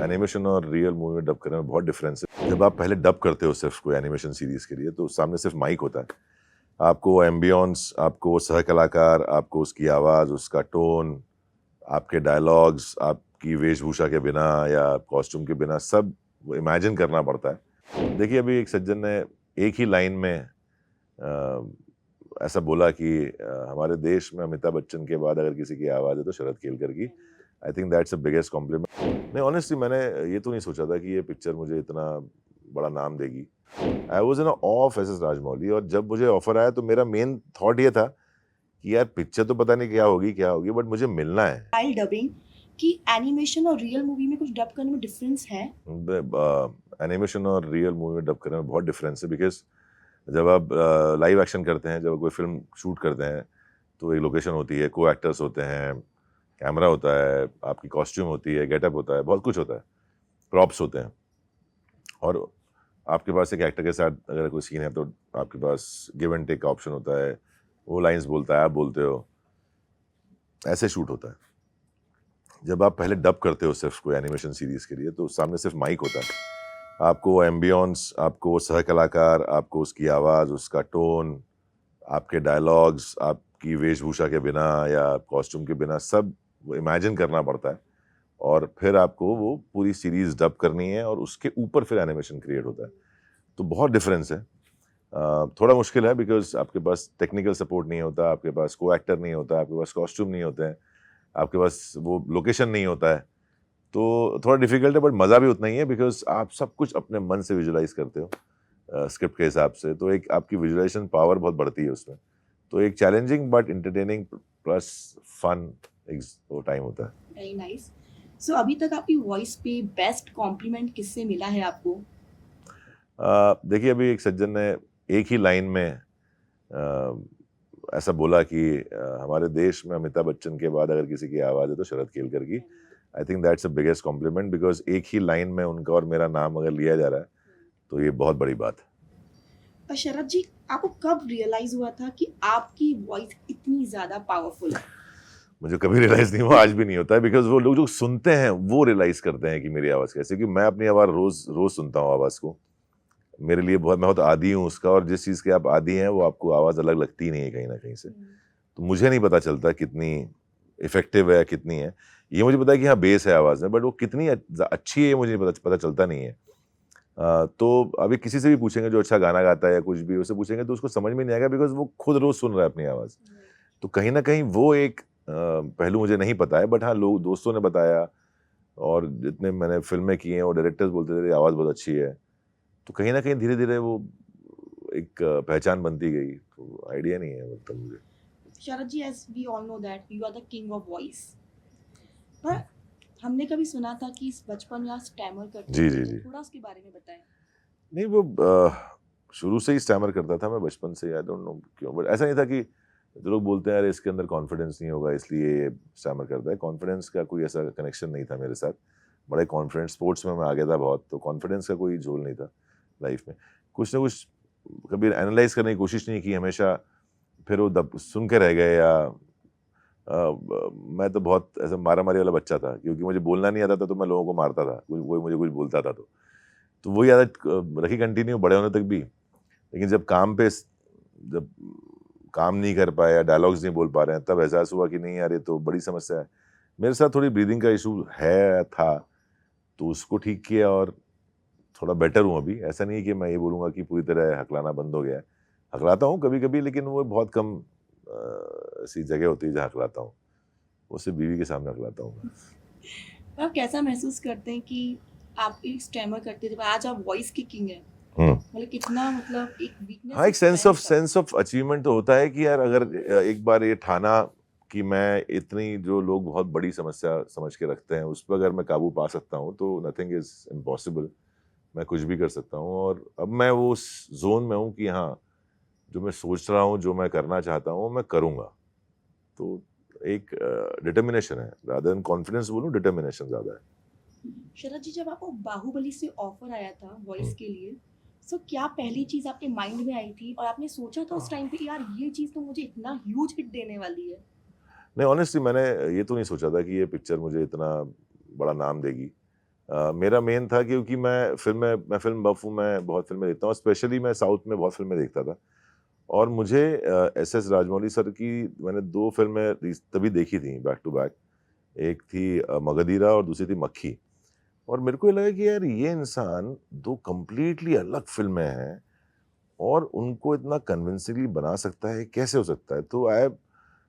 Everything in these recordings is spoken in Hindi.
एनिमेशन और रियल मूवी में डब करने में बहुत डिफरेंस है। जब आप पहले डब करते हो सिर्फ कोई एनिमेशन सीरीज के लिए, तो सामने सिर्फ माइक होता है। आपको एम्बियंस, आपको सह कलाकार, आपको उसकी आवाज़, उसका टोन, आपके डायलॉग्स, आपकी वेशभूषा के बिना या कॉस्ट्यूम के बिना सब इमेजिन करना पड़ता है। देखिए, अभी एक सज्जन ने एक ही लाइन में ऐसा बोला कि हमारे देश में अमिताभ बच्चन के बाद अगर किसी की आवाज़ है तो शरद केलकर की। I think that's the biggest complement. नहीं, ऑनेस्टली मैंने ये तो नहीं सोचा था कि ये पिक्चर मुझे इतना बड़ा नाम देगी। I was in of of S S Rajamouli, और जब मुझे ऑफर आया तो मेरा मेन थॉट ये था कि यार पिक्चर तो पता नहीं क्या होगी, बट मुझे मिलना है। स्टाइल डबिंग कि एनिमेशन और रियल मूवी में कुछ डब करने में डिफरेंस है। एनिमेशन और रियल मूवी में डब करने में बहुत डिफरेंस है, बिकॉज जब आप लाइव एक्शन करते हैं, जब कोई फिल्म शूट करते हैं, तो एक लोकेशन होती है, को एक्टर्स होते हैं, कैमरा होता है, आपकी कॉस्ट्यूम होती है, गेटअप होता है, बहुत कुछ होता है, प्रॉप्स होते हैं, और आपके पास एक एक्टर के साथ अगर कोई सीन है तो आपके पास गिव एंड टेक का ऑप्शन होता है। वो लाइंस बोलता है, आप बोलते हो, ऐसे शूट होता है। जब आप पहले डब करते हो सिर्फ कोई एनिमेशन सीरीज के लिए, तो सामने सिर्फ माइक होता है। आपको एम्बियंस, आपको सह कलाकार, आपको उसकी आवाज़, उसका टोन, आपके डायलॉग्स, आपकी वेशभूषा के बिना या कॉस्ट्यूम के बिना सब इमेजिन करना पड़ता है, और फिर आपको वो पूरी सीरीज डब करनी है, और उसके ऊपर फिर एनिमेशन क्रिएट होता है। तो बहुत डिफरेंस है। थोड़ा मुश्किल है, बिकॉज आपके पास टेक्निकल सपोर्ट नहीं होता, आपके पास को एक्टर नहीं होता, आपके पास कॉस्ट्यूम नहीं होते हैं, आपके पास वो लोकेशन नहीं होता है, तो थोड़ा डिफिकल्ट है, बट मज़ा भी उतना ही है, बिकॉज आप सब कुछ अपने मन से विजुलाइज करते हो स्क्रिप्ट के हिसाब से, तो एक आपकी विजुलाइजेशन पावर बहुत बढ़ती है उसमें। तो एक challenging but entertaining plus fun एक वो टाइम होता है। Very nice. सो अभी तक आपकी वॉइस पे बेस्ट कॉम्प्लीमेंट किससे मिला है आपको? देखिए, अभी एक सज्जन ने एक ही लाइन में ऐसा बोला कि हमारे देश में अमिताभ बच्चन के बाद अगर किसी की आवाज़ है तो शरद केलकर की। I think that's the biggest complement, because एक ही लाइन में उनका और मेरा नाम अगर लिया जा रहा है तो ये बहुत बड़ी बात है। और शरद जी, आपको कब रियलाइज हुआ था कि आपकी वॉइस इतनी ज्यादा पावरफुल है? मुझे कभी रियलाइज़ नहीं हुआ, आज भी नहीं होता है, बिकॉज वो लोग जो सुनते हैं वो रियलाइज़ करते हैं कि मेरी आवाज़ कैसी है, क्योंकि मैं अपनी आवाज़ रोज़ रोज़ सुनता हूँ आवाज़ को। मेरे लिए बहुत, मैं बहुत आदी हूँ उसका, और जिस चीज़ के आप आदी हैं वो आपको आवाज़ अलग लगती ही नहीं है कहीं न कहीं से। तो मुझे नहीं पता चलता कितनी इफ़ेक्टिव है, कितनी है। ये मुझे पता है कि हाँ, बेस है आवाज़ में, बट वो कितनी अच्छी है ये मुझे नहीं पता चलता नहीं है। तो अभी किसी से भी पूछेंगे जो अच्छा गाना गाता है या कुछ भी, उससे पूछेंगे तो उसको समझ में नहीं आएगा, बिकॉज़ वो खुद रोज़ सुन रहा है अपनी आवाज़। तो कहीं न कहीं वो एक पहलू मुझे नहीं पता है, बट हाँ, लोग दोस्तों ने बताया, और जितने मैंने फ़िल्में की हैं, वो डायरेक्टर्स बोलते थे, तेरी आवाज़ बहुत अच्छी है। तो कहीं न कहीं धीरे-धीरे वो एक पहचान बनती गई, तो आइडिया नहीं है मतलब मुझे। Sharad ji, as we all know that you are the king of voice, पर हमने कभी सुना था कि इस बचपन में आप स्टैमर करते जी, थे, जी, तो जी। थोड़ा उसके बारे में बताएं। नहीं, वो शुरू से ही स्टैमर करता था मैं बचपन से, आई डोंट नो क्यों, बट ऐसा नहीं था कि जो लोग बोलते हैं, अरे इसके अंदर कॉन्फिडेंस नहीं होगा इसलिए ये स्टैमर करता है। कॉन्फिडेंस का कोई ऐसा कनेक्शन नहीं था मेरे साथ। बड़ा कॉन्फिडेंट, स्पोर्ट्स में मैं आगे था बहुत, तो कॉन्फिडेंस का कोई झोल नहीं था लाइफ में। कुछ ना कुछ कभी एनालाइज़ करने की कोशिश नहीं की हमेशा, फिर वो दब सुन के रह गए, या मैं तो बहुत ऐसा मारा-मारी वाला बच्चा था, क्योंकि मुझे बोलना नहीं आता था तो मैं लोगों को मारता था, कोई मुझे कुछ बोलता था तो। तो वही आदत रखी कंटिन्यू बड़े होने तक भी। लेकिन जब काम नहीं कर पाए या डायलॉग्स नहीं बोल पा रहे हैं, तब एहसास हुआ कि नहीं यार, ये तो बड़ी समस्या है। मेरे साथ थोड़ी ब्रीदिंग का इशू था, तो उसको ठीक किया और थोड़ा बेटर हूँ अभी। ऐसा नहीं है कि मैं ये बोलूँगा कि पूरी तरह हकलाना बंद हो गया है। हकलाता हूँ कभी-कभी, लेकिन वो बहुत कम ऐसी जगह होती है जहाँ हकलाता हूँ। वो सिर्फ़ बीवी के सामने हकलाता हूँ मैं। तो आप कैसा महसूस करते हैं कि आप एक स्टैमर करते थे, पर आज आप वॉइस की किंग हैं? हुँ। मतलब कितना, मतलब एक वीकनेस हाँ, से एक सेंस ऑफ स्ट्रेंथ तक। सेंस ऑफ अचीवमेंट तो होता है कि यार, अगर एक बार ये ठाना कि मैं इतनी, जो लोग बहुत बड़ी समस्या समझ के रखते हैं, उस पे अगर मैं काबू पा सकता हूँ, तो नथिंग इज़ इम्पॉसिबल। मैं कुछ भी कर सकता हूँ, और अब मैं वो उस ज़ोन में हूँ कि हाँ, जो मैं सोच रहा हूँ, जो मैं करना चाहता हूँ, मैं करूँगा। तो एक डिटर्मिनेशन है, रादर देन कॉन्फिडेंस बोलूँ, डिटर्मिनेशन ज़्यादा है। शरद जी, जब आपको बाहुबली से ऑफर आया था हुँ। वॉइस के लिए, सो क्या पहली चीज आपके माइंड में आई थी और आपने सोचा था उस टाइम पे यार ये चीज तो मुझे इतना ह्यूज हिट देने वाली है? नहीं, ऑनेस्टली मैंने ये तो नहीं सोचा था कि ये पिक्चर मुझे इतना बड़ा नाम देगी। मेरा मेन था क्योंकि मैं फिल्म बफ हूँ, मैं बहुत फिल्में देखता हूँ, स्पेशली मैं साउथ में बहुत फिल्में देखता था। और मुझे एस राजमौली सर की मैंने 2 फिल्में तभी देखी थी बैक टू बैक। एक थी मगधीरा और दूसरी थी मक्खी। और मेरे को ये लगा कि यार ये इंसान 2 कंप्लीटली अलग फिल्में हैं और उनको इतना कन्विंसिंगली बना सकता है, कैसे हो सकता है? तो I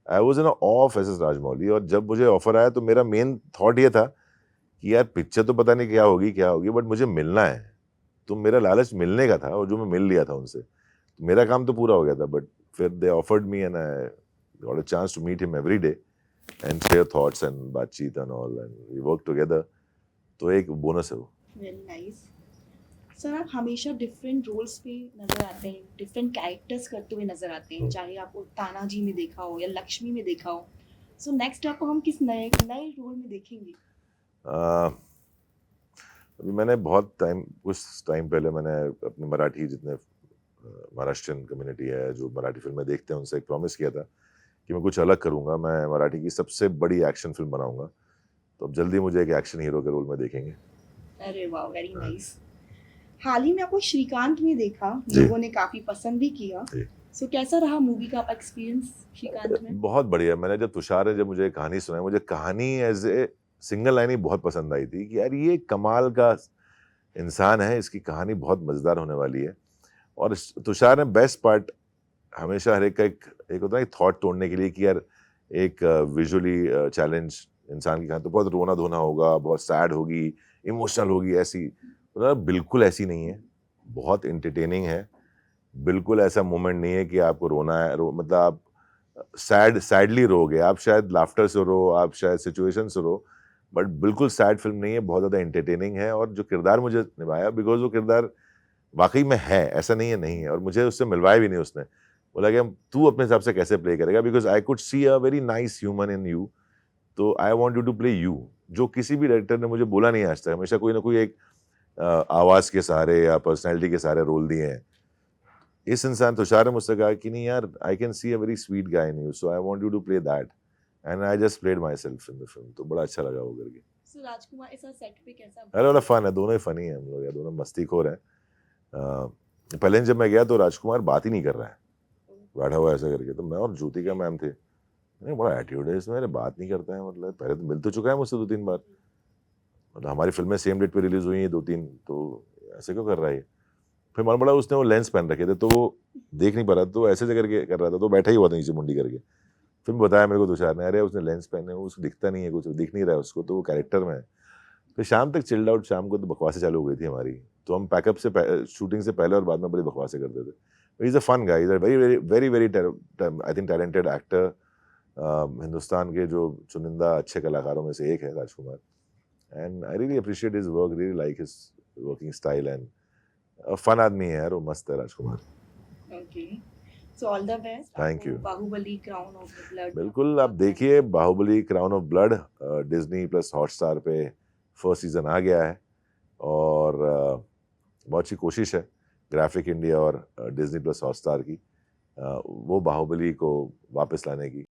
I was in awe of S Rajamouli. और जब मुझे ऑफर आया तो मेरा मेन थॉट ये था कि यार पिक्चर तो पता नहीं क्या होगी बट मुझे मिलना है। तो मेरा लालच मिलने का था और जो मैं मिल लिया था उनसे। तो मेरा काम तो पूरा हो गया था बट फिर they offered me and I got a chance to meet him every day and share thoughts and बातचीत and all and we work together. तो एक बोनस है वो। Very nice. सर आप हमेशा डिफरेंट रोल्स पे नजर आते हैं, डिफरेंट कैरेक्टर्स करते हुए नजर आते हैं, चाहे आपको तानाजी में देखा हो या लक्ष्मी में देखा हो। सो नेक्स्ट आपको हम किस नए नए रोल में देखेंगे? अभी मैंने कुछ टाइम पहले मैंने अपने मराठी जितने महाराष्ट्रियन कम्युनिटी है जो मराठी फिल्में देखते हैं उनसे एक प्रॉमिस किया था कि मैं कुछ अलग करूंगा, मैं मराठी की सबसे बड़ी एक्शन फिल्म बनाऊंगा। तो अब जल्दी मुझे एक एक्शन हीरो के रोल में देखेंगे। अरे वाह, वेरी नाइस। हाल ही में आपको श्रीकांत में देखा, जी। लोगों ने काफी पसंद भी किया। जी। सो कैसा रहा मूवी का एक्सपीरियंस श्रीकांत में? बहुत बढ़िया। मैंने जब तुषार ने जब मुझे कहानी सुनाई, मुझे कहानी एज ए सिंगल लाइन ही बहुत पसंद आई थी कि यार ये कमाल का इंसान है, इसकी कहानी बहुत मजेदार होने वाली है। और तुषार ने बेस्ट पार्ट हमेशा हर एक का एक होता है थॉट तोड़ने के लिए कि यार एक विजुअली चैलेंज इंसान की कहानी तो बहुत रोना धोना होगा, बहुत सैड होगी, इमोशनल होगी, ऐसी तो बिल्कुल ऐसी नहीं है। बहुत एंटरटेनिंग है। बिल्कुल ऐसा मोमेंट नहीं है कि आपको रोना है, मतलब आप सैडली रोगे, आप शायद लाफ्टर से रो, आप शायद सिचुएशन से रो, बट बिल्कुल सैड फिल्म नहीं है। बहुत ज़्यादा एंटरटेनिंग है और जो किरदार मुझे निभाया, बिकॉज वो किरदार वाकई में है, ऐसा नहीं है और मुझे उससे मिलवाया भी नहीं उसने। बोला कि हम तू अपने हिसाब से कैसे प्ले करेगा, because I could see a very nice human in you, तो I want you to play you, जो किसी भी डायरेक्टर ने मुझे बोला नहीं आज तक। हमेशा कोई ना कोई एक आवाज़ के सहारे या पर्सनैलिटी के सहारे रोल दिए हैं। इस इंसान तुषार ने मुझसे कहा कि नहीं यार, I can see a very sweet guy in you, so I want you to play that and I just played myself in the film. तो बड़ा अच्छा लगा वो करके। सो राजकुमार ऐसा सेट पे कैसा? अरे वाला फन है, दोनों ही फनी है हम लोग यार, दोनों मस्तीखोर हैं। पहले जब मैं गया तो राजकुमार बात ही नहीं कर रहा है, बैठा हुआ ऐसा करके। तो मैं और ज्योतिका मैम थे, नहीं बड़ा एटीट्यूड है इसमें, अरे बात नहीं करता है, मतलब पहले तो मिल तो चुका है मुझसे 2-3 बार, मतलब हमारी फिल्में सेम डेट पे रिलीज हुई हैं 2-3, तो ऐसे क्यों कर रहा है ये? फिर मालूम पड़ा उसने वो लेंस पहन रखे थे तो वो देख नहीं पा रहा, तो ऐसे करके कर रहा था, तो बैठा ही हुआ था नीचे मुंडी करके। फिर बताया मेरे को तुषार ने, अरे उसने लेंस पहने, उसको दिखता नहीं है, कुछ दिख नहीं रहा है उसको, तो वो कैरेक्टर में है। फिर शाम तक चिल्ड आउट, शाम को तो बकवासें चालू हो गई थी हमारी, तो हम पैकअप से शूटिंग से पहले और बाद में बड़ी बकवासें करते थे। Is a fun guy, is a very very very very I think talented actor. Hindustan के जो चुनिंदा अच्छे कलाकारों में से एक है Rajkumar, and I really appreciate his work, really like his working style and fun आदमी है यार वो, मस्त है Rajkumar. Okay, so all the best. Thank you. Baahubali crown of the blood बिल्कुल, आप देखिए Baahubali crown of blood, Disney plus Hotstar पे फर्स्ट सीजन आ गया है और बहुत अच्छी कोशिश है ग्राफिक इंडिया और डिज्नी प्लस हॉटस्टार की, वो बाहुबली को वापस लाने की।